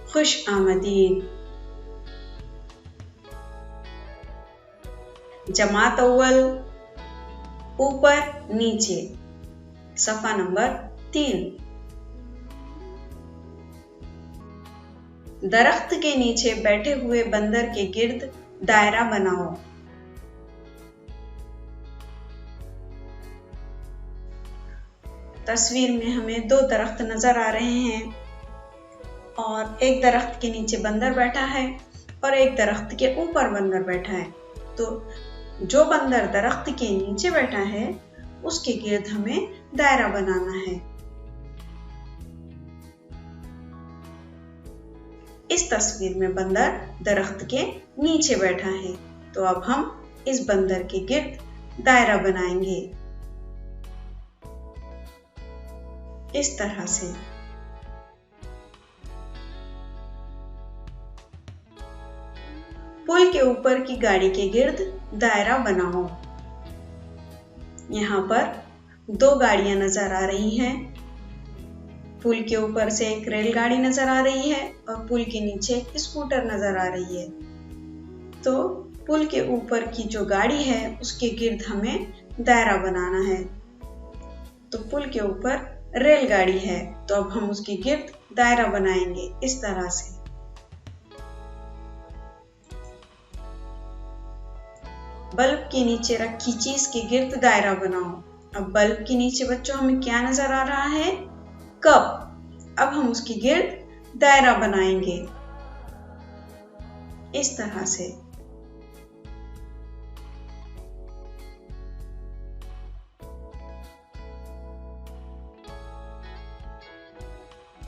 खुश आमदीद। जमात अव्वल ऊपर नीचे, सफ़ा नंबर 3। दरख्त के नीचे बैठे हुए बंदर के गिर्द दायरा बनाओ। तस्वीर में हमें 2 दरख्त नजर आ रहे हैं और एक दरख्त के नीचे बंदर बैठा है और एक दरख्त के ऊपर बंदर बैठा है। तो जो बंदर दरख्त के नीचे बैठा है उसके गिर्द हमें दायरा बनाना है। इस तस्वीर में बंदर दरख्त के नीचे बैठा है, तो अब हम इस बंदर के गिर्द दायरा बनाएंगे इस तरह से। पुल के ऊपर की गाड़ी के गिर्द दायरा बनाओ। यहाँ पर 2 गाड़ियां नजर आ रही हैं। पुल के ऊपर से एक रेलगाड़ी नजर आ रही है और पुल के नीचे एक स्कूटर नजर आ रही है। तो पुल के ऊपर की जो गाड़ी है उसके गिर्द हमें दायरा बनाना है। तो पुल के ऊपर रेलगाड़ी है, तो अब हम उसके गिर्द दायरा बनाएंगे इस तरह से। बल्ब के नीचे रखी चीज के गिर्द दायरा बनाओ। अब बल्ब के नीचे बच्चों हमें क्या नजर आ रहा है? कप। अब हम उसके गिर्द दायरा बनाएंगे इस तरह से।